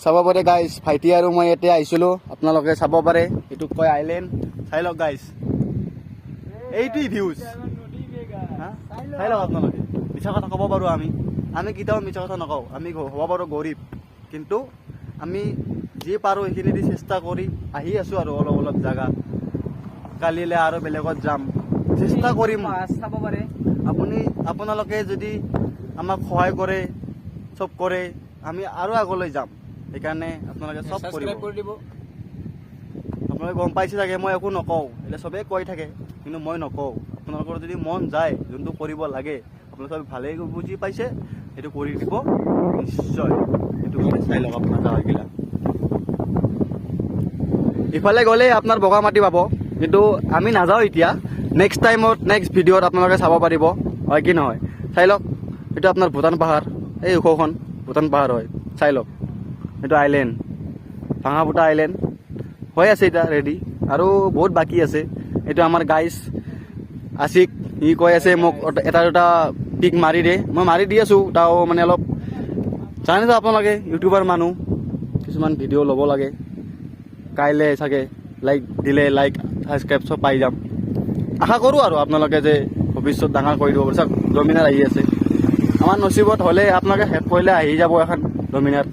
চাব পাৰে গাইজ, ভাইটি আৰু মই ইয়াতে আহিছিলোঁ, আপোনালোকে চাব পাৰে। এইটোক কয় আইলেণ্ড। চাই লওক গাইজ, এইটোৱেই ভিউজ। চাই লওক আপোনালোকে। মিছা কথা ক'ব পাৰোঁ আমি কেতিয়াও মিছা কথা নকওঁ। আমি হ'ব পাৰোঁ গৰীব, কিন্তু আমি যি পাৰোঁ সেইখিনি দি চেষ্টা কৰি আহি আছোঁ আৰু অলপ অলপ জাগা। কালিলৈ আৰু বেলেগত যাম, চেষ্টা কৰিম। চাব পাৰে আপোনালোকে যদি আমাক সহায় কৰে, চব কৰে, আমি আৰু আগলৈ যাম। সেইকাৰণে আপোনালোকে চব কৰিব। আপোনালোকে গম পাইছে চাগে, মই একো নকওঁ। এতিয়া চবেই কৈ থাকে, কিন্তু মই নকওঁ। আপোনালোকৰ যদি মন যায়, যোনটো কৰিব লাগে, আপোনালোকে ভালেই বুজি পাইছে, সেইটো কৰি দিব নিশ্চয়। সেইটো চাই লওক আপোনাৰ জাগাগিলা। ইফালে গ'লে আপোনাৰ বগা মাটি পাব, কিন্তু আমি নাযাওঁ এতিয়া। নেক্সট টাইমত, নেক্সট ভিডিঅ'ত আপোনালোকে চাব পাৰিব, হয় কি নহয়। চাই লওক, এইটো আপোনাৰ ভূটান পাহাৰ, এই ওখখন ভূটান পাহাৰ হয়। চাই লওক, এইটো আইলেণ্ড, ভাঙা ফুটা আইলেণ্ড হৈ আছে এতিয়া ৰেডি, আৰু বহুত বাকী আছে। এইটো আমাৰ গাইজ আছিক, সি কৈ আছে মোক এটা দুটা পিক মাৰি দে। মই মাৰি দি আছোঁ, তাও মানে অলপ জানেতো আপোনালোকে, ইউটিউবাৰ মানুহ, কিছুমান ভিডিঅ' ল'ব লাগে। কাইলৈ চাগে লাইক দিলে, লাইক ছাবস্ক্ৰাইব চব পাই যাম। আশা কৰোঁ আৰু আপোনালোকে যে ভৱিষ্যত ডাঙৰ কৰি দিব পাৰে। চাওক, ডমিনাৰ আহি আছে। আমাৰ নচিবত হ'লে আপোনালোকে হেল্প কৰিলে আহি যাব এখন ডমিনাৰ।